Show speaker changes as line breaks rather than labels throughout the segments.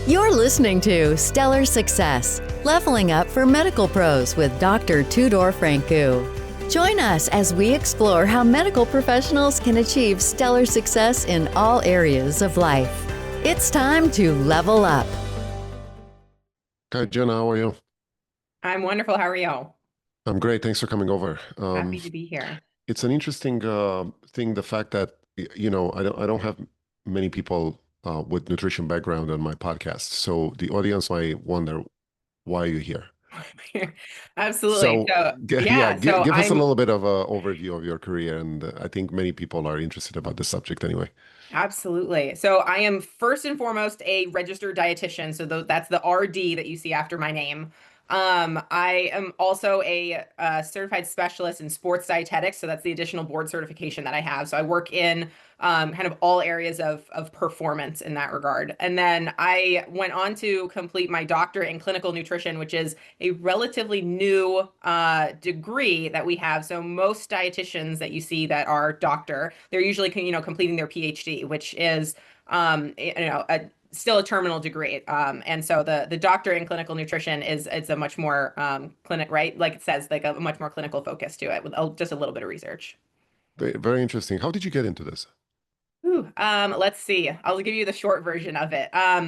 You're listening to Stellar Success, Leveling Up for Medical Pros with Dr. Tudor Francu. Join us as we explore how medical professionals can achieve stellar success in all areas of life. It's time to level up.
Hi, Jenna, how are you?
I'm wonderful. How are you?
I'm great. Thanks for coming over.
Happy to be here.
It's an interesting thing, the fact that I don't have many people with nutrition background on my podcast, so the audience might wonder why you're here.
Absolutely.
So,
So,
yeah,
yeah, so
give us a
I'm
little bit of an overview of your career, and I think many people are interested about this subject anyway.
absolutely. So I am first and foremost a registered dietitian. So that's the RD that you see after my name. I am also a certified specialist in sports dietetics. So that's the additional board certification that I have. So I work in kind of all areas of performance in that regard. And then I went on to complete my doctorate in clinical nutrition, which is a relatively new degree that we have. So most dietitians that you see that are doctor, they're usually completing their PhD, which is still a terminal degree. And so the doctor in clinical nutrition is it's a much more clinic, right? Like it says, like a much more clinical focus to it with just a little bit of research.
Very, very interesting. How did you get into this?
Let's see. I'll give you the short version of it. I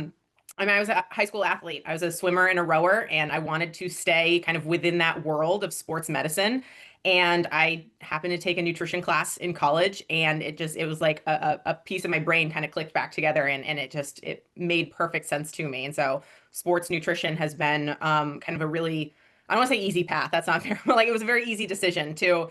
mean, I was a high school athlete. I was a swimmer and a rower, and I wanted to stay kind of within that world of sports medicine. And I happened to take a nutrition class in college, and it was like a piece of my brain kind of clicked back together, and it made perfect sense to me. And so sports nutrition has been kind of a really, I don't want to say easy path. That's not fair. But like it was a very easy decision to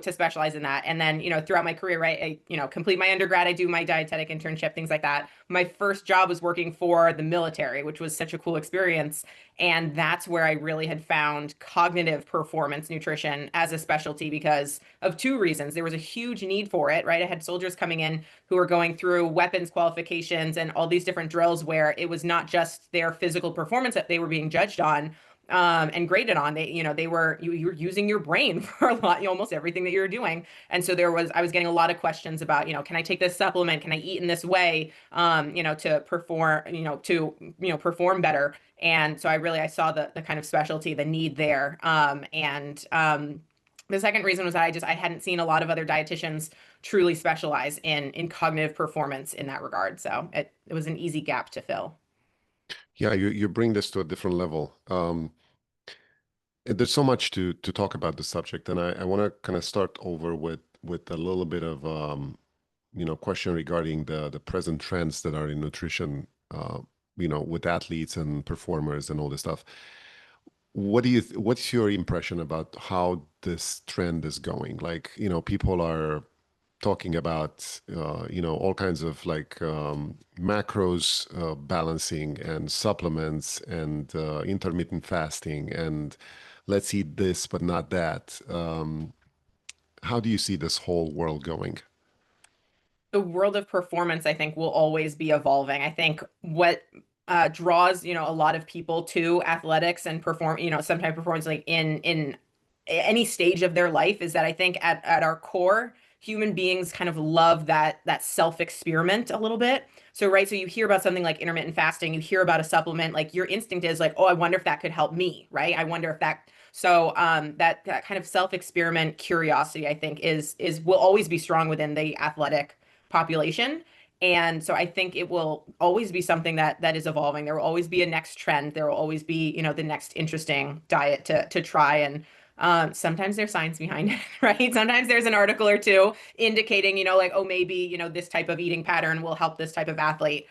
specialize in that. And then, throughout my career, right, complete my undergrad, I do my dietetic internship, things like that. My first job was working for the military, which was such a cool experience. And that's where I really had found cognitive performance nutrition as a specialty because of two reasons. There was a huge need for it, right? I had soldiers coming in who were going through weapons qualifications and all these different drills where it was not just their physical performance that they were being judged on, and graded on. You were using your brain for a lot, almost everything that you were doing. And so I was getting a lot of questions about, can I take this supplement? Can I eat in this way, to perform, perform better. And so I saw the kind of specialty, the need there. The second reason was that I hadn't seen a lot of other dietitians truly specialize in cognitive performance in that regard. So it was an easy gap to fill.
Yeah, you bring this to a different level. There's so much to talk about the subject, and I want to kind of start over with a little bit of question regarding the present trends that are in nutrition, with athletes and performers and all this stuff. What's your impression about how this trend is going? Like, people are talking about all kinds of like macros balancing and supplements and intermittent fasting and let's eat this but not that. How do you see this whole world going?
The world of performance, I think, will always be evolving. I think what draws, a lot of people to athletics and some type of performance, like in any stage of their life, is that I think at our core, human beings kind of love that self-experiment a little bit. So, right, so you hear about something like intermittent fasting, you hear about a supplement, like your instinct is like, oh, I wonder if that could help me, right? I wonder if that. So that kind of self-experiment curiosity, I think, is will always be strong within the athletic population. And so I think it will always be something that is evolving. There will always be a next trend. There will always be, the next interesting diet to try. And sometimes there's science behind it, right? Sometimes there's an article or two indicating, like, oh, maybe, this type of eating pattern will help this type of athlete.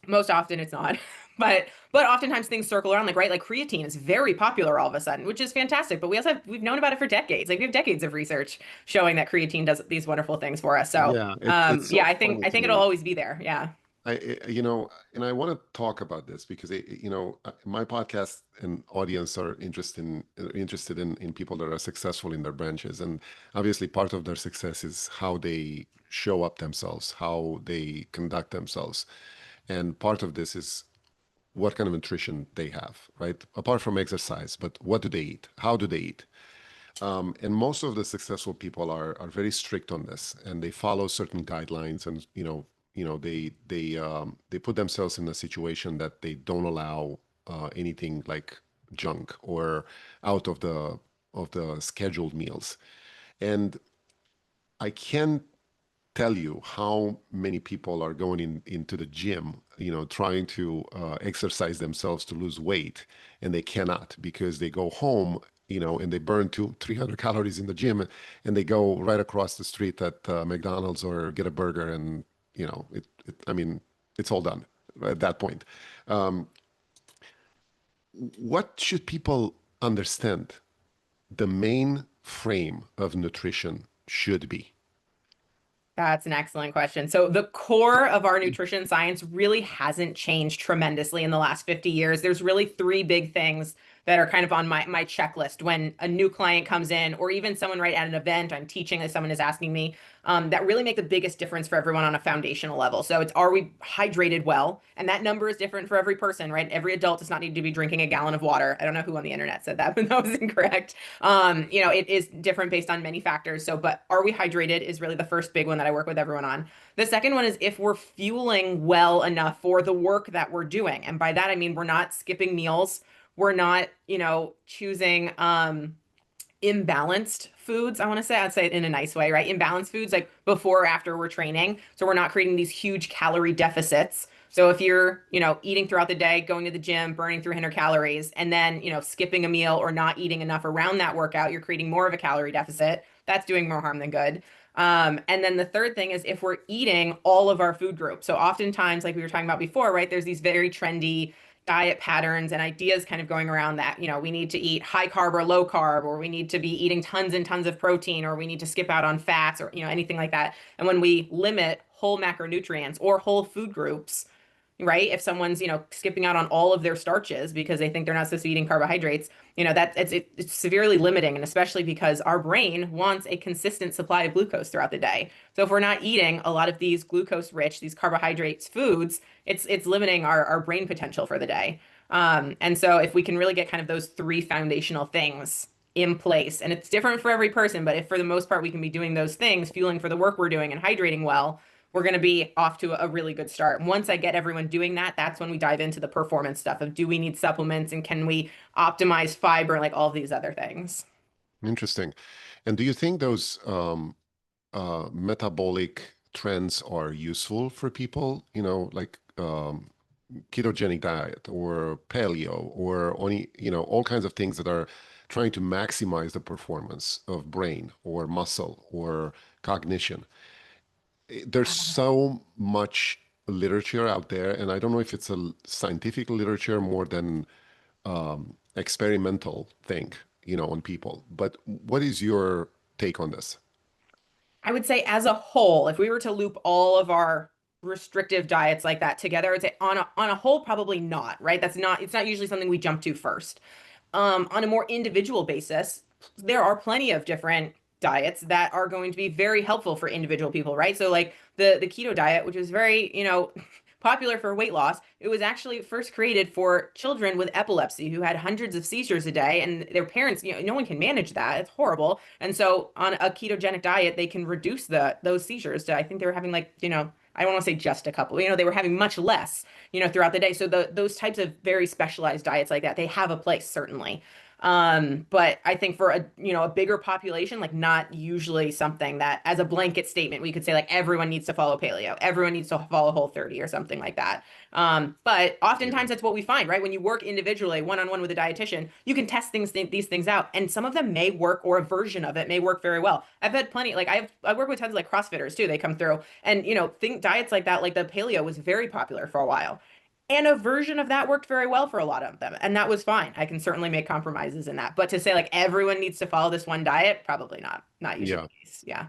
Most often it's not. But oftentimes things circle around, like, right, like creatine is very popular all of a sudden, which is fantastic. But we've known about it for decades. Like we have decades of research showing that creatine does these wonderful things for us. So
Yeah, it's so
yeah,
funny
I
to
think it'll
me.
always be there. Yeah.
And I want to talk about this because my podcast and audience are interested in people that are successful in their branches, and obviously part of their success is how they show up themselves, how they conduct themselves, and part of this is what kind of nutrition they have, right? Apart from exercise, but what do they eat? How do they eat? And most of the successful people are very strict on this, and they follow certain guidelines, and they put themselves in a situation that they don't allow anything like junk or out of the scheduled meals. And I can't tell you how many people are going into the gym, trying to exercise themselves to lose weight, and they cannot because they go home, and they burn 300 calories in the gym, and they go right across the street at McDonald's or get a burger, and I mean, it's all done at that point. Um, what should people understand the main frame of nutrition should be?
That's an excellent question. So the core of our nutrition science really hasn't changed tremendously in the last 50 years. There's really three big things that are kind of on my checklist when a new client comes in, or even someone right at an event I'm teaching as someone is asking me, that really make the biggest difference for everyone on a foundational level. So it's, are we hydrated well? And that number is different for every person, right? Every adult does not need to be drinking a gallon of water. I don't know who on the internet said that, but that was incorrect. It is different based on many factors. So, but are we hydrated is really the first big one that I work with everyone on. The second one is if we're fueling well enough for the work that we're doing. And by that, I mean, we're not skipping meals. We're not, choosing imbalanced foods. I'd say it in a nice way, right? Imbalanced foods like before or after we're training. So we're not creating these huge calorie deficits. So if you're, eating throughout the day, going to the gym, burning 300 calories, and then, skipping a meal or not eating enough around that workout, you're creating more of a calorie deficit. That's doing more harm than good. And then the third thing is if we're eating all of our food groups. So oftentimes, like we were talking about before, right, there's these very trendy diet patterns and ideas kind of going around that, we need to eat high carb or low carb, or we need to be eating tons and tons of protein, or we need to skip out on fats, or, anything like that. And when we limit whole macronutrients or whole food groups, right? If someone's, skipping out on all of their starches because they think they're not supposed to be eating carbohydrates, it's severely limiting. And especially because our brain wants a consistent supply of glucose throughout the day. So if we're not eating a lot of these glucose rich, these carbohydrates foods, it's limiting our brain potential for the day. And so if we can really get kind of those three foundational things in place, and it's different for every person, but if for the most part we can be doing those things, fueling for the work we're doing and hydrating well, we're going to be off to a really good start. And once I get everyone doing that, that's when we dive into the performance stuff of do we need supplements and can we optimize fiber, like all of these other things.
Interesting. And do you think those metabolic trends are useful for people, like ketogenic diet or paleo or only, all kinds of things that are trying to maximize the performance of brain or muscle or cognition? There's so much literature out there, and I don't know if it's a scientific literature more than experimental thing, on people. But what is your take on this?
I would say as a whole, if we were to loop all of our restrictive diets like that together, I'd say on a whole, probably not, right? It's not usually something we jump to first. On a more individual basis, there are plenty of different diets that are going to be very helpful for individual people, right? So like the keto diet, which is very, popular for weight loss, it was actually first created for children with epilepsy who had hundreds of seizures a day, and their parents, no one can manage that. It's horrible. And so on a ketogenic diet, they can reduce those seizures to, I think they were having like, I don't want to say just a couple, they were having much less, throughout the day. So those types of very specialized diets like that, they have a place, certainly. But I think for a bigger population, like not usually something that as a blanket statement, we could say like everyone needs to follow paleo, everyone needs to follow Whole30 or something like that. But oftentimes that's what we find, right? When you work individually, one-on-one with a dietitian, you can test these things out, and some of them may work, or a version of it may work very well. I've had plenty, like I work with tons of like CrossFitters too. They come through and, think diets like that, like the paleo was very popular for a while. And a version of that worked very well for a lot of them. And that was fine. I can certainly make compromises in that. But to say like everyone needs to follow this one diet, probably not. Not usually
Yeah.
the case. Yeah.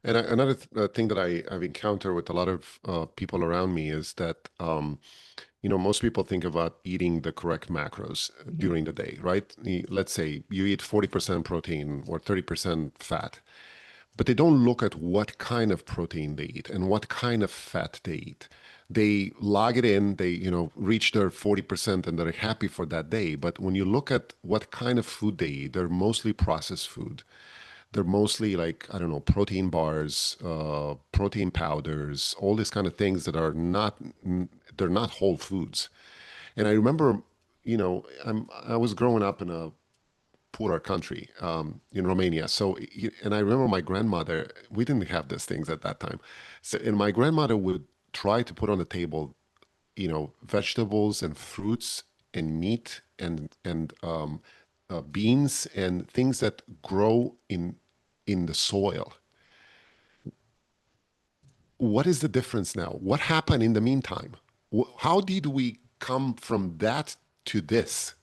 And another thing that I've encountered with a lot of people around me is that, most people think about eating the correct macros during the day, right? Let's say you eat 40% protein or 30% fat, but they don't look at what kind of protein they eat and what kind of fat they eat. They log it in, they, reach their 40% and they're happy for that day. But when you look at what kind of food they eat, they're mostly processed food. they're mostly like, I don't know, protein bars, protein powders, all these kind of things that are not, they're not whole foods. And I remember, I was growing up in a poorer country, in Romania. So, and I remember my grandmother, we didn't have these things at that time. So, and my grandmother would try to put on the table, vegetables and fruits and meat and beans and things that grow in the soil. What is the difference now? What happened in the meantime? How did we come from that to this?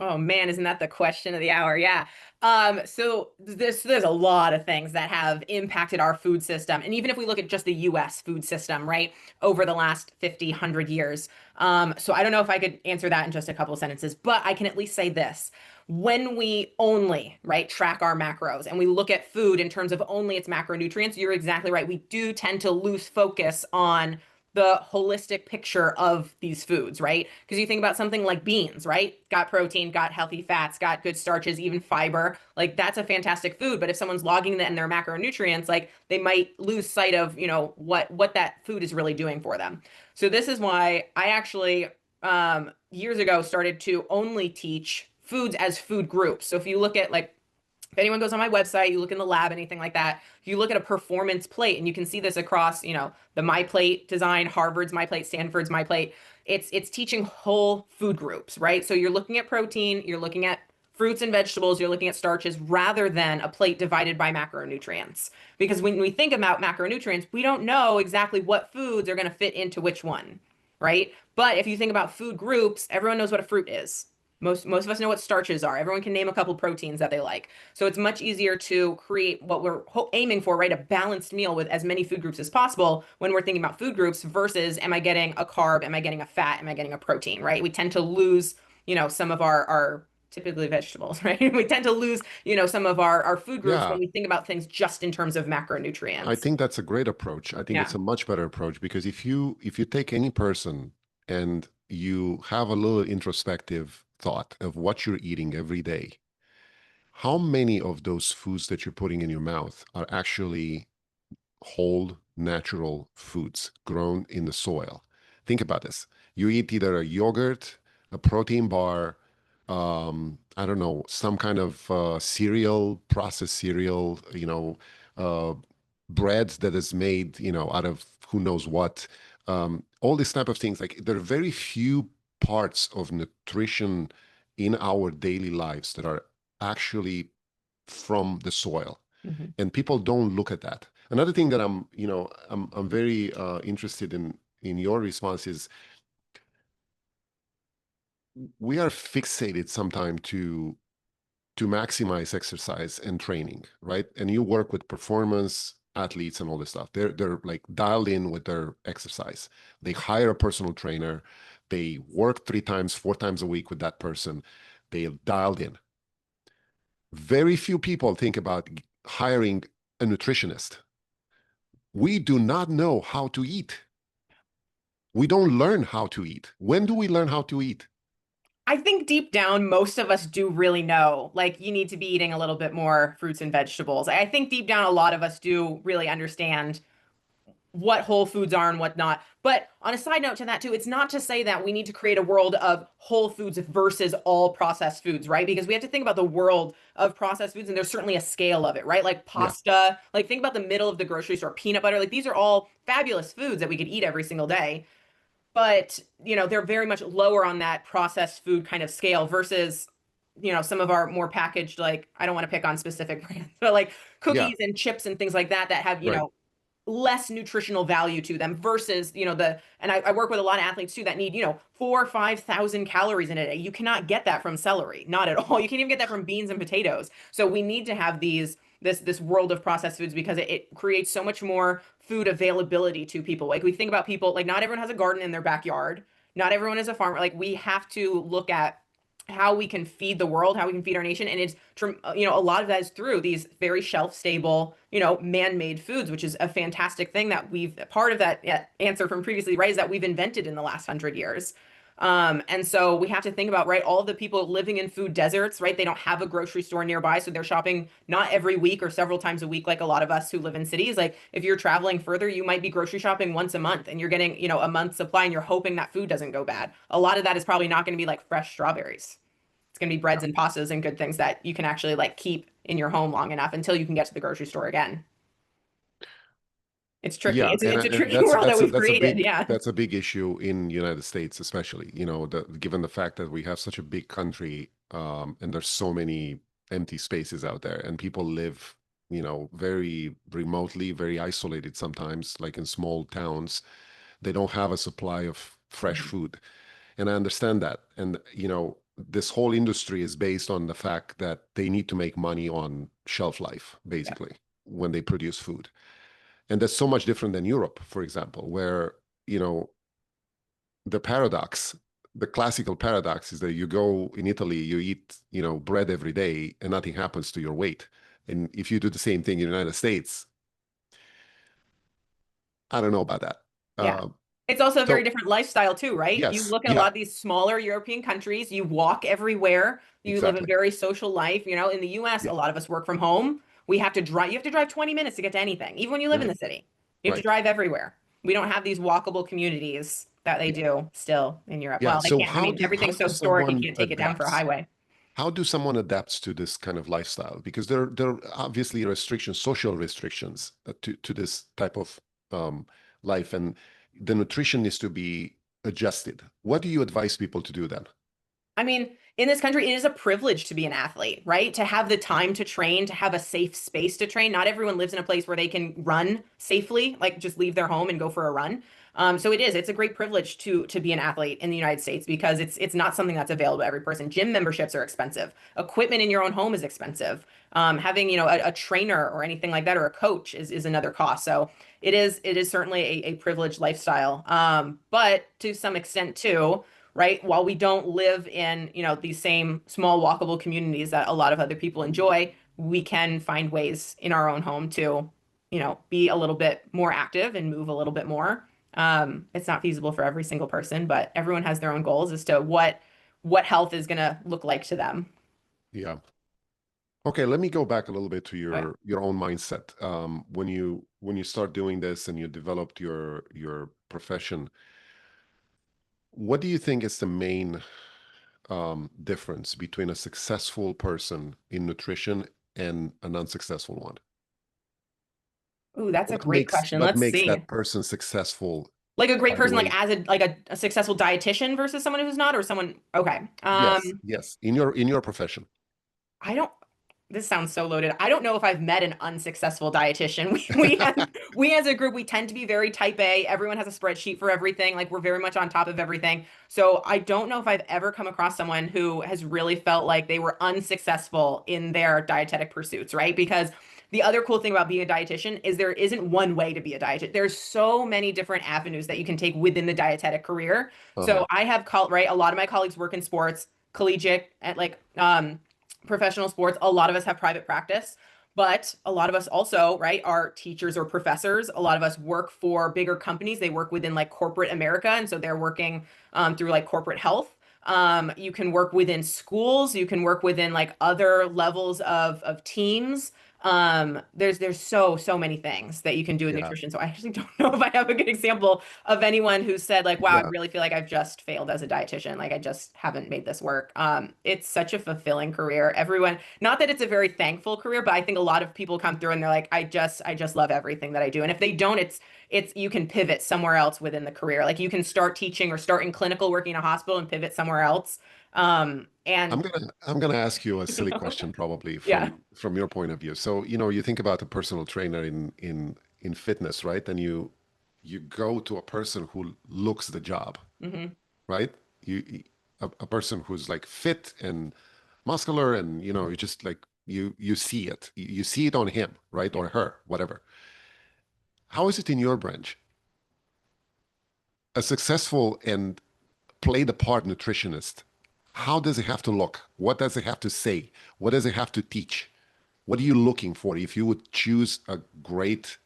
Oh man, isn't that the question of the hour? Yeah. So there's a lot of things that have impacted our food system. And even if we look at just the US food system, right, over the last 50, 100 years. So I don't know if I could answer that in just a couple of sentences, but I can at least say this. When we only, right, track our macros and we look at food in terms of only its macronutrients, you're exactly right. We do tend to lose focus on the holistic picture of these foods, right? Because you think about something like beans, right? Got protein, got healthy fats, got good starches, even fiber. Like that's a fantastic food. But if someone's logging that in their macronutrients, like they might lose sight of, what that food is really doing for them. So this is why I actually years ago started to only teach foods as food groups. So if you look at like if anyone goes on my website, you look in the lab, anything like that, you look at a performance plate, and you can see this across, the My Plate design, Harvard's My Plate, Stanford's My Plate. It's teaching whole food groups, right? So you're looking at protein, you're looking at fruits and vegetables, you're looking at starches rather than a plate divided by macronutrients. Because when we think about macronutrients, we don't know exactly what foods are going to fit into which one, right? But if you think about food groups, everyone knows what a fruit is. Most of us know what starches are. Everyone can name a couple proteins that they like. So it's much easier to create what we're aiming for, right? A balanced meal with as many food groups as possible when we're thinking about food groups versus am I getting a carb? Am I getting a fat? Am I getting a protein, right? We tend to lose, some of our typically vegetables, right? We tend to lose, some of our food groups when
Yeah,
we think about things just in terms of
I
macronutrients.
think that's a great approach. I think it's
Yeah.
a much better approach because if you take any person and you have a little introspective thought of what you're eating every day, how many of those foods that you're putting in your mouth are actually whole natural foods grown in the soil? Think about this. You eat either a yogurt, a protein bar, I don't know, some kind of cereal, processed cereal, uh, bread that is made, out of who knows what. All these type of things. Like there are very few parts of nutrition in our daily lives that are actually from the soil,
Mhm.
and people don't look at that. Another thing that I'm very interested in your response is we are fixated sometimes to maximize exercise and training, right? And you work with performance athletes and all this stuff. They're like dialed in with their exercise. They hire a personal trainer. They work 3 times, 4 times a week with that person. They dialed in. Very few people think about hiring a nutritionist. We do not know how to eat. We don't learn how to eat. When do we learn how to eat?
I think deep down, most of us do really know, like, you need to be eating a little bit more fruits and vegetables. I think deep down, a lot of us do really understand what whole foods are and what not. But on a side note to that, too, it's not to say that we need to create a world of whole foods versus all processed foods, right? Because we have to think about the world of processed foods, and there's certainly a scale of it, right? Like
Yeah,
pasta, like think about the middle of the grocery store, peanut butter. Like these are all fabulous foods that we could eat every single day, but they're very much lower on that processed food kind of scale versus some of our more packaged, like, I don't want to pick on specific brands, but like
yeah,
cookies and chips and things like that that have
right.
less nutritional value to them versus and I work with a lot of athletes too that need 4 or 5 thousand calories in a day. You cannot get that from celery, not at all. You can't even get that from beans and potatoes. So we need to have this world of processed foods because it creates so much more food availability to people. Like we think about people, like not everyone has a garden in their backyard, not everyone is a farmer. Like we have to look at how we can feed the world, how we can feed our nation. And it's, a lot of that is through these very shelf stable, man-made foods, which is a fantastic thing that part of that answer from previously, right, is that we've invented in the last 100 years. And so we have to think about, right, all of the people living in food deserts, right? They don't have a grocery store nearby, so they're shopping not every week or several times a week like a lot of us who live in cities. Like if you're traveling further, you might be grocery shopping once a month and you're getting, a month's supply and you're hoping that food doesn't go bad. A lot of that is probably not going to be like fresh strawberries. It's going to be breads and pastas and good things that you can actually like keep in your home long enough until you can get to the grocery store again. It's tricky.
Yeah,
It's a
and
tricky world that we've
that's a
created.
big
Yeah.
issue in United States, especially, given the fact that we have such a big country, and there's so many empty spaces out there, and people live, very remotely, very isolated sometimes, like in small towns. They don't have a supply of fresh
Mhm.
food. And I understand that. And, this whole industry is based on the fact that they need to make money on shelf life,
Yeah.
basically, when they produce food. And that's so much different than Europe, for example, where, the paradox, the classical paradox is that you go in Italy, you eat, bread every day and nothing happens to your weight. And if you do the same thing in the United States, I don't know about that.
Yeah.
Uh,
It's also a very
so
different lifestyle too, right? You
yes,
look at a
yeah,
lot of these smaller European countries, you walk everywhere, you live a
exactly.
very social life. In the US,
Yeah,
a lot of us work from home. We have to drive, you have to drive 20 minutes to get to anything, even when you live in
mhm,
the city. You have to
right.
drive everywhere. We don't have these walkable communities that they
Yeah.
do still in Europe.
Yeah.
Well, they
So
can't. I mean,
how
everything's so
do
historic, you
someone
can't take it down for a
adapts?
highway.
How do someone adapts to this kind of lifestyle? Because there are obviously restrictions, social restrictions, to this type of um, life, and the nutrition needs to be adjusted. What do you advise people to do then?
I mean, in this country, it is a privilege to be an athlete, right? To have the time to train, to have a safe space to train. Not everyone lives in a place where they can run safely, like just leave their home and go for a run. So it is. It's a great privilege to be an athlete in the United States because it's not something that's available to every person. Gym memberships are expensive. Equipment in your own home is expensive. Having a trainer or anything like that or a coach is another cost. So it is certainly a privileged lifestyle. But to some extent too, right? While we don't live in, these same small walkable communities that a lot of other people enjoy, we can find ways in our own home to, be a little bit more active and move a little bit more. It's not feasible for every single person, but everyone has their own goals as to what health is going to look like to them.
Yeah. Okay, let me go back a little bit to
Oh, yeah.
your own mindset. When you start doing this and you developed your profession, what do you think is the main difference between a successful person in nutrition and an unsuccessful one?
Ooh, that's a great question.
What
Let's
makes
see.
that person successful?
Like a great
By the
person, like
way,
as a successful dietitian versus someone who's not, or someone. Okay.
yes, yes, in your profession.
I don't, this sounds so loaded. I don't know if I've met an unsuccessful dietitian. We as a group, we tend to be very type A. Everyone has a spreadsheet for everything. Like we're very much on top of everything. So I don't know if I've ever come across someone who has really felt like they were unsuccessful in their dietetic pursuits, right? Because the other cool thing about being a dietitian is there isn't one way to be a dietitian. There's so many different avenues that you can take within the dietetic career.
Uh-huh.
So I have right, a lot of my colleagues work in sports, collegiate, at like professional sports. A lot of us have private practice, but a lot of us also, right, are teachers or professors. A lot of us work for bigger companies. They work within like corporate America. And so they're working through like corporate health. You can work within schools. You can work within like other levels of teams. There's so many things that you can do with
Yeah,
nutrition. So I actually don't know if I have a good example of anyone who said like, wow, I
yeah.
really feel like I've just failed as a dietitian. Like I just haven't made this work. It's such a fulfilling career. Everyone, not that it's a very thankful career, but I think a lot of people come through and they're like, I just love everything that I do. And if they don't, it's you can pivot somewhere else within the career. Like you can start teaching or start in clinical working in a hospital and pivot somewhere else. And
I'm gonna ask you a silly question, probably
yeah.
from your point of view. So, you think about a personal trainer in fitness, right? And you go to a person who looks the job,
Hmm.
right? A person who's like fit and muscular, and you just like you see it. You see it on him, right?
Yeah.
Or her, whatever. How is it in your branch? A successful and play the part nutritionist, how does it have to look? What does it have to say? What does it have to teach? What are you looking for if you would choose a great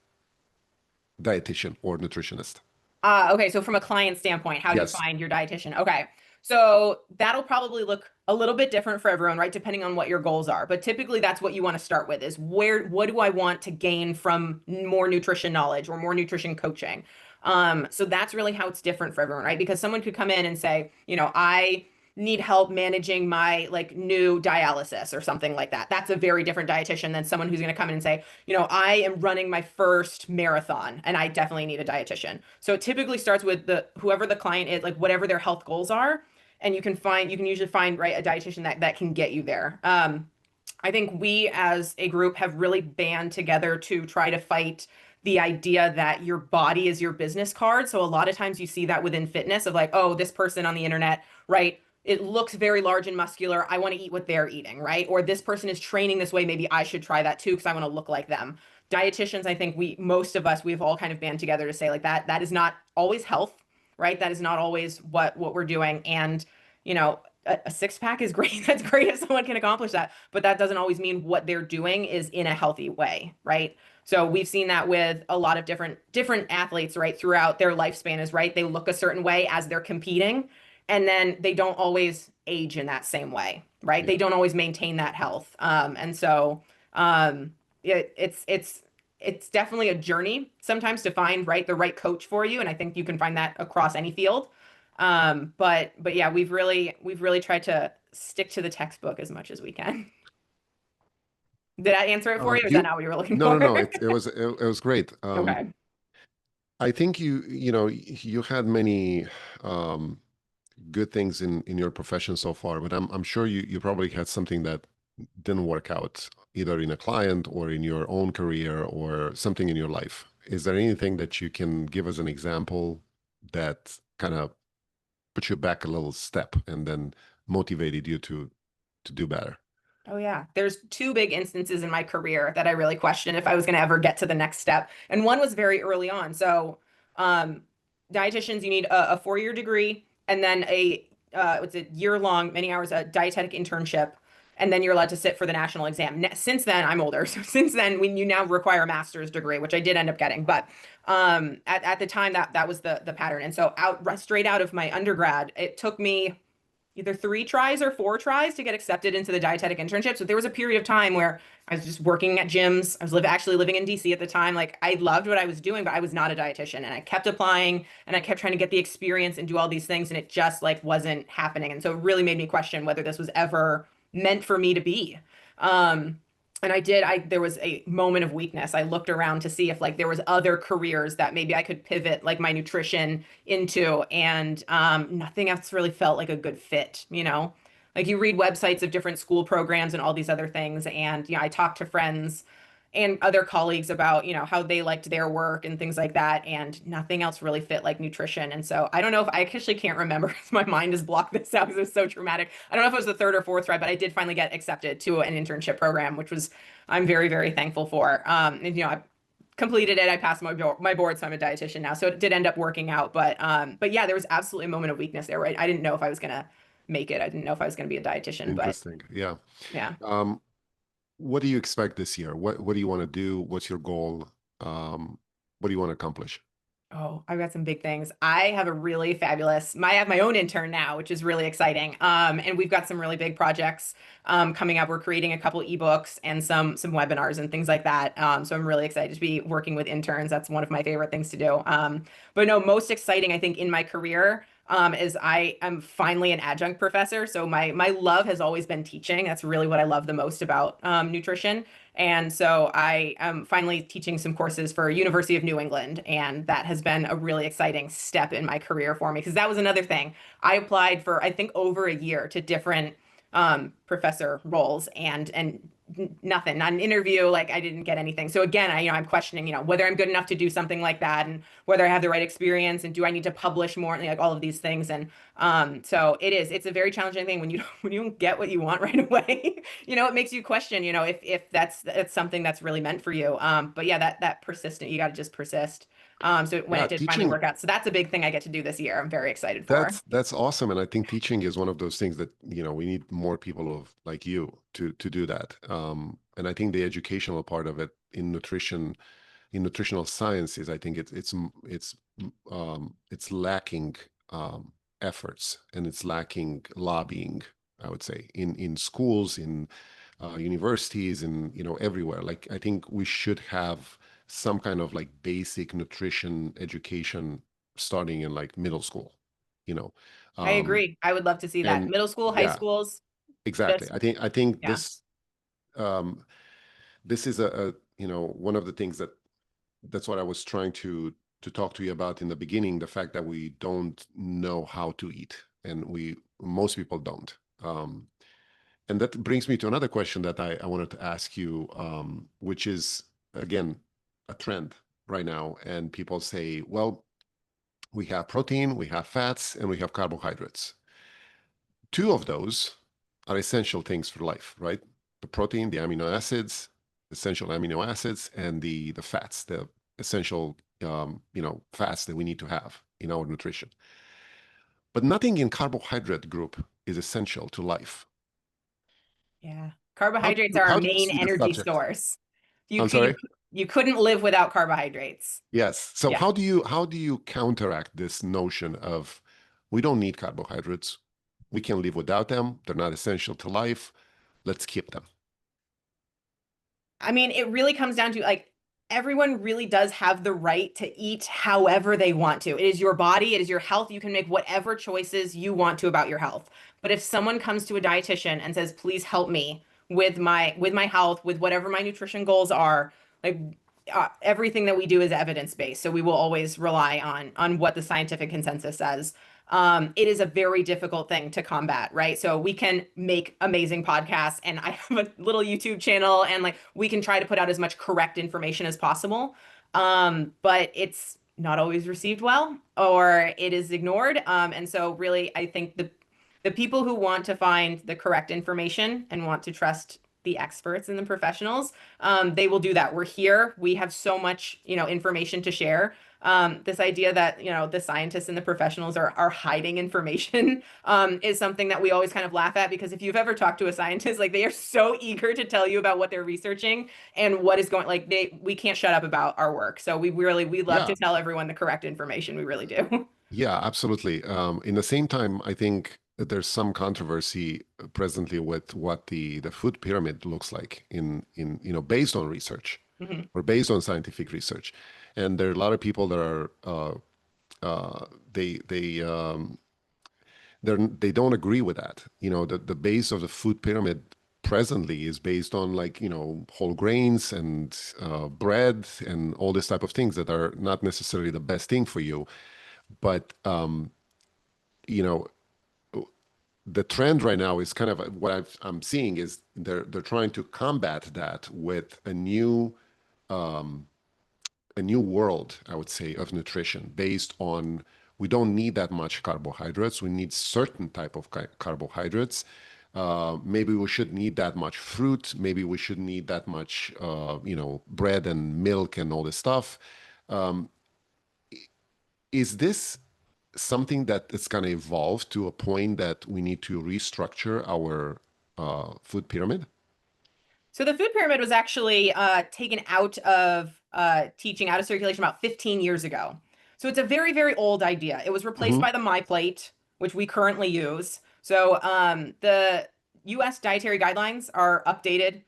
dietitian or nutritionist?
Okay, so from a client standpoint, how do you
Yes.
find your dietitian? Okay. So that'll probably look a little bit different for everyone, right? Depending on what your goals are. But typically that's what you want to start with is what do I want to gain from more nutrition knowledge or more nutrition coaching? So that's really how it's different for everyone, right? Because someone could come in and say, I need help managing my like new dialysis or something like that. That's a very different dietitian than someone who's going to come in and say, I am running my first marathon and I definitely need a dietitian. So it typically starts with whoever the client is, like whatever their health goals are, and you can usually find, right, a dietitian that can get you there. I think we as a group have really band together to try to fight the idea that your body is your business card. So a lot of times you see that within fitness of like, oh, this person on the internet, right? It looks very large and muscular. I want to eat what they're eating, right? Or this person is training this way. Maybe I should try that too because I want to look like them. Dietitians, I think most of us, we've all kind of band together to say like that is not always health, right? That is not always what we're doing. And, a six pack is great. That's great if someone can accomplish that, but that doesn't always mean what they're doing is in a healthy way, right? So we've seen that with a lot of different athletes, right, throughout their lifespan is right. They look a certain way as they're competing, and then they don't always age in that same way, right?
Yeah.
They don't always maintain that health. And so it's definitely a journey sometimes to find the right coach for you. And I think you can find that across any field. But yeah, we've really tried to stick to the textbook as much as we can. Did I answer it for you? Or is that not what you were looking for?
No. It was great.
Okay.
I think you had many good things in your profession so far, but I'm sure you probably had something that didn't work out either in a client or in your own career or something in your life. Is there anything that you can give us an example that kind of put you back a little step and then motivated you to do better?
Oh yeah. There's two big instances in my career that I really questioned if I was going to ever get to the next step. And one was very early on. So, dietitians, you need a 4-year degree and then it's a year-long, many hours, a dietetic internship. And then you're allowed to sit for the national exam. Since then, I'm older. So since then, when you now require a master's degree, which I did end up getting, but at the time that was the pattern. And so straight out of my undergrad, it took me either 3 tries or 4 tries to get accepted into the dietetic internship. So there was a period of time where I was just working at gyms. I was actually living in DC at the time. Like I loved what I was doing, but I was not a dietitian, and I kept applying and I kept trying to get the experience and do all these things, and it just wasn't happening. And so it really made me question whether this was ever meant for me to be. And there was a moment of weakness. I looked around to see if there was other careers that maybe I could pivot my nutrition into, and nothing else really felt like a good fit, Like you read websites of different school programs and all these other things, and I talked to friends and other colleagues about, how they liked their work and things like that. And nothing else really fit like nutrition. And so I don't know if I actually can't remember because my mind has blocked this out because it was so traumatic. I don't know if it was the 3rd or 4th try, but I did finally get accepted to an internship program, which I'm very, very thankful for. And, I completed it. I passed my board, so I'm a dietitian now. So it did end up working out. But yeah, there was absolutely a moment of weakness there, right? I didn't know if I was going to make it. I didn't know if I was going to be a dietitian.
Interesting.
But
Yeah.
Yeah.
What do you expect this year? What do you want to do? What's your goal? What do you want to accomplish?
Oh, I've got some big things. I have a really fabulous, I have my own intern now, which is really exciting. And we've got some really big projects coming up. We're creating a couple ebooks and some webinars and things like that. So I'm really excited to be working with interns. That's one of my favorite things to do. But no, most exciting, I think, in my career is I am finally an adjunct professor. So my love has always been teaching. That's really what I love the most about nutrition. And so I am finally teaching some courses for University of New England. And that has been a really exciting step in my career for me, because that was another thing. I applied for, I think, over a year to different professor roles and nothing, not an interview. I didn't get anything. So again, I'm questioning, whether I'm good enough to do something like that, and whether I have the right experience, and do I need to publish more, and all of these things. And so it's a very challenging thing when you don't get what you want right away. It makes you question, if that's something that's really meant for you. But yeah, that persistent, you got to just persist. So when it did finally work out, so that's a big thing I get to do this year. I'm very excited for.
That's awesome, and I think teaching is one of those things that we need more people like you to do that. And I think the educational part of it in nutrition, in nutritional sciences, I think it's lacking efforts and it's lacking lobbying, I would say, in schools, in universities, and everywhere. Like, I think we should have some kind of like basic nutrition education starting in like middle school, you know.
I
Um,
agree. I would love to see that.
and
Middle school, high
yeah,
schools,
exactly.
just,
I think
yeah.
um, this is one of the things that's what I was trying to talk to you about in the beginning, the fact that we don't know how to eat, and most people don't. And that brings me to another question that I wanted to ask you, which is, again, a trend right now. And people say, well, we have protein, we have fats, and we have carbohydrates. Two of those are essential things for life, right? The protein, the amino acids, essential amino acids, and the fats, the essential fats that we need to have in our nutrition. But nothing in carbohydrate group is essential to life.
Yeah. Carbohydrates are our
How do you
main
see the
energy
subject?
source. You
I'm
c- you
sorry?
you couldn't live without carbohydrates.
Yes. So
Yeah.
how do you counteract this notion of we don't need carbohydrates? We can live without them. They're not essential to life. Let's keep them.
I mean, it really comes down to like everyone really does have the right to eat however they want to. It is your body, it is your health. You can make whatever choices you want to about your health. But if someone comes to a dietitian and says, "Please help me with my health, with whatever my nutrition goals are," like everything that we do is evidence-based. So we will always rely on what the scientific consensus says. It is a very difficult thing to combat, right? So we can make amazing podcasts, and I have a little YouTube channel, and like we can try to put out as much correct information as possible. But it's not always received well, or it is ignored. And so really, I think the people who want to find the correct information and want to trust the experts and the professionals, they will do that. We're here. We have so much, information to share. This idea that, the scientists and the professionals are hiding information is something that we always kind of laugh at, because if you've ever talked to a scientist, like they are so eager to tell you about what they're researching and what is going, like we can't shut up about our work. So we love
Yeah.
to tell everyone the correct information. We really do.
Yeah, absolutely. In the same time, I think that there's some controversy presently with what the food pyramid looks like in based on research
Mhm.
or based on scientific research. And there are a lot of people that are they don't agree with that. The base of the food pyramid presently is based on like whole grains and bread and all this type of things that are not necessarily the best thing for you. But you know, the trend right now is kind of what I'm seeing is they're trying to combat that with a new world, I would say, of nutrition based on we don't need that much carbohydrates. We need certain type of carbohydrates. Maybe we should need that much fruit. Maybe we should need that much, bread and milk and all this stuff. Um, is this something that is going to evolve to a point that we need to restructure our food pyramid?
So the food pyramid was actually taken out of teaching, out of circulation about 15 years ago. So it's a very, very old idea. It was replaced
Hmm.
by the My Plate, which we currently use. So the U.S. dietary guidelines are updated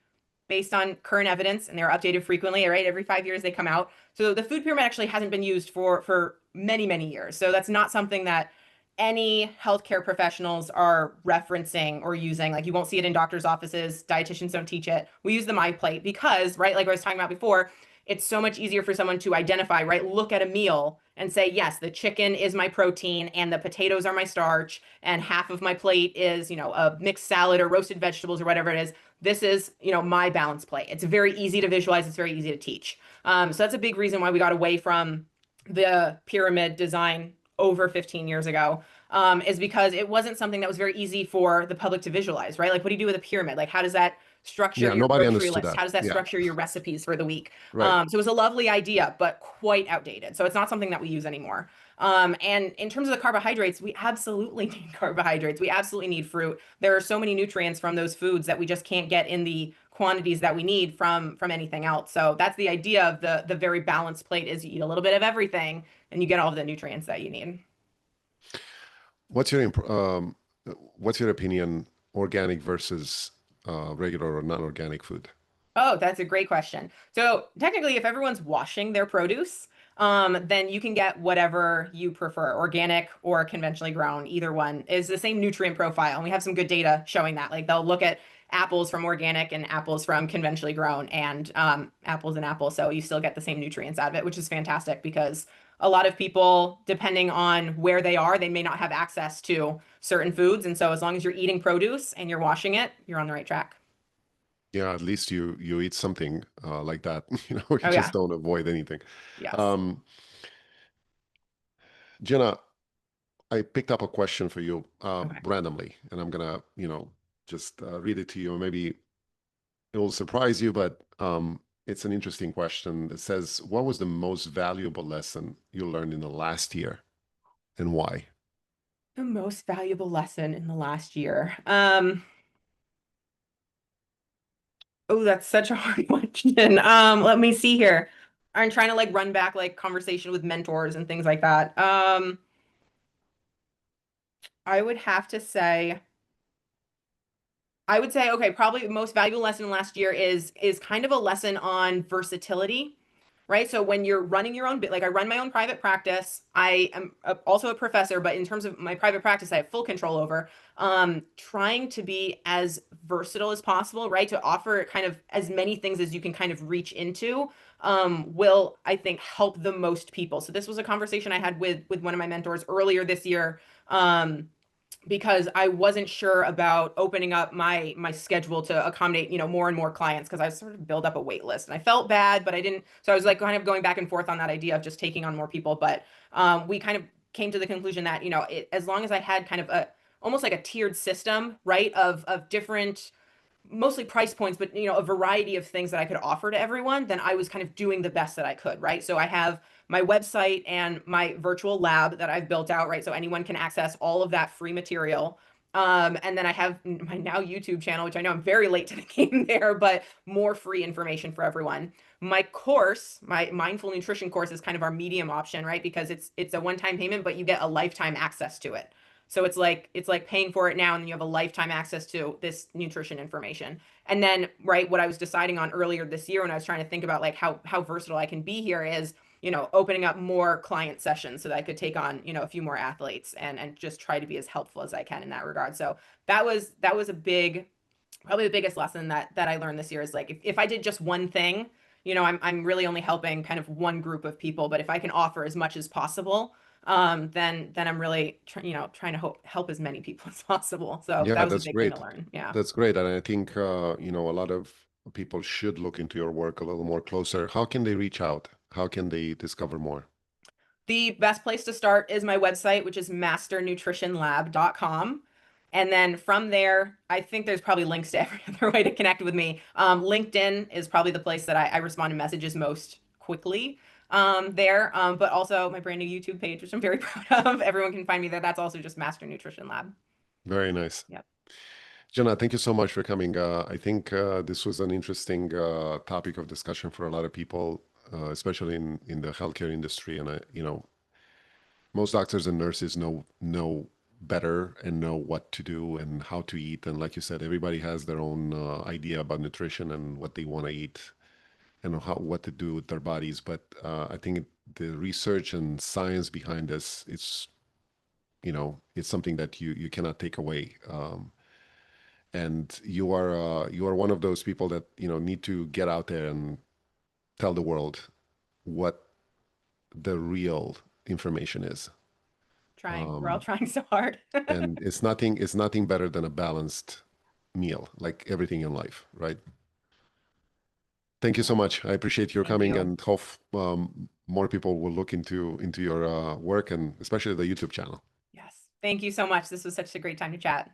based on current evidence, and they're updated frequently, right? Every 5 years they come out. So the food pyramid actually hasn't been used for many, many years. So that's not something that any healthcare professionals are referencing or using. Like you won't see it in doctors' offices. Dietitians don't teach it. We use the My Plate because, right, like I was talking about before, it's so much easier for someone to identify, right? Look at a meal and say, yes, the chicken is my protein and the potatoes are my starch, and half of my plate is, a mixed salad or roasted vegetables or whatever it is. This is, my balanced plate. It's very easy to visualize. It's very easy to teach. So that's a big reason why we got away from the pyramid design over 15 years ago, is because it wasn't something that was very easy for the public to visualize, right? Like, what do you do with a pyramid? Like, how does that structure
Yeah,
your
nobody
grocery
understood
list?
that.
How does that
Yeah,
structure your recipes for the week?
right.
So it was a lovely idea, but quite outdated. So it's not something that we use anymore. And in terms of the carbohydrates, we absolutely need carbohydrates. We absolutely need fruit. There are so many nutrients from those foods that we just can't get in the quantities that we need from anything else. So that's the idea of the very balanced plate, is you eat a little bit of everything and you get all of the nutrients that you need.
What's your what's your opinion, organic versus regular or non-organic food?
Oh, that's a great question. So technically, if everyone's washing their produce, then you can get whatever you prefer, organic or conventionally grown. Either one is the same nutrient profile. And we have some good data showing that. Like they'll look at apples from organic and apples from conventionally grown, and apples and apples. So you still get the same nutrients out of it, which is fantastic because a lot of people, depending on where they are, they may not have access to certain foods. And so as long as you're eating produce and you're washing it, you're on the right track.
Yeah, at least you eat something like that. You
Oh
just
yeah.
don't avoid anything.
Yes.
Um, Jenna, I picked up a question for you
Okay.
randomly, and I'm gonna, just read it to you. Maybe it will surprise you, but it's an interesting question. It says, "What was the most valuable lesson you learned in the last year, and why?"
The most valuable lesson in the last year. Oh, that's such a hard question. Let me see here. I'm trying to like run back like conversation with mentors and things like that. I would have to say, I would say, okay, probably the most valuable lesson last year is kind of a lesson on versatility, right? So when you're running your own bit, like I run my own private practice, I am also a professor, but in terms of my private practice, I have full control over trying to be as versatile as possible, right? To offer kind of as many things as you can kind of reach into will, I think, help the most people. So this was a conversation I had with one of my mentors earlier this year. Because I wasn't sure about opening up my schedule to accommodate, more and more clients because I sort of build up a wait list and I felt bad, but I didn't. So I was like kind of going back and forth on that idea of just taking on more people. But we kind of came to the conclusion that, as long as I had kind of almost like a tiered system, right, of different mostly price points, but a variety of things that I could offer to everyone, then I was kind of doing the best that I could, right? So I have my website and my virtual lab that I've built out, right? So anyone can access all of that free material. And then I have my now YouTube channel, which I know I'm very late to the game there, but more free information for everyone. My course, my mindful nutrition course, is kind of our medium option, right? Because it's a one-time payment, but you get a lifetime access to it. So it's like paying for it now and then you have a lifetime access to this nutrition information. And then, right, what I was deciding on earlier this year when I was trying to think about like how versatile I can be here is, opening up more client sessions so that I could take on, a few more athletes and just try to be as helpful as I can in that regard. So that was probably the biggest lesson that I learned this year is like if I did just one thing, I'm really only helping kind of one group of people, but if I can offer as much as possible, then I'm really trying to help as many people as possible. So that
Yeah,
was a
that's
big thing to
great.
learn. Yeah.
That's great. And I think, a lot of people should look into your work a little more closer. How can they reach out? How can they discover more?
The best place to start is my website, which is masternutritionlab.com. And then from there, I think there's probably links to every other way to connect with me. LinkedIn is probably the place that I respond to messages most quickly there. But also my brand new YouTube page, which I'm very proud of. Everyone can find me there. That's also just Master Nutrition Lab.
Very nice.
Yep.
Jenna, thank you so much for coming. I think this was an interesting topic of discussion for a lot of people, especially in the healthcare industry. And most doctors and nurses know better and know what to do and how to eat. And like you said, everybody has their own idea about nutrition and what they want to eat and what to do with their bodies. But I think the research and science behind this, it's something that you cannot take away. And you are one of those people that need to get out there and tell the world what the real information is.
Trying. We're all trying so hard.
And it's nothing better than a balanced meal, like everything in life, right? Thank you so much. I appreciate your
Thank
coming,
you.
and hope more people will look into your work, and especially the YouTube channel.
Yes. Thank you so much. This was such a great time to chat.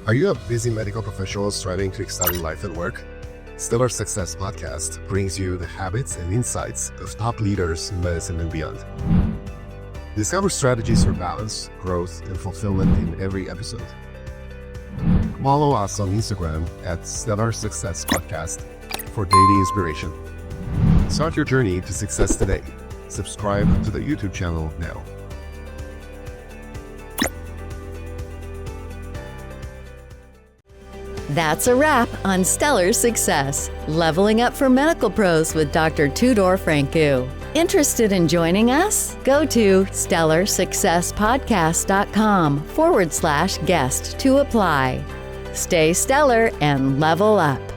Are you a busy medical professional striving to excel in life and work? Stellar Success Podcast brings you the habits and insights of top leaders in medicine and beyond. Discover strategies for balance, growth, and fulfillment in every episode. Follow us on Instagram at Stellar Success Podcast for daily inspiration. Start your journey to success today. Subscribe to the YouTube channel now.
That's a wrap on Stellar Success, Leveling Up for Medical Pros with Dr. Tudor Francu. Interested in joining us? Go to stellarsuccesspodcast.com/guest to apply. Stay stellar and level up.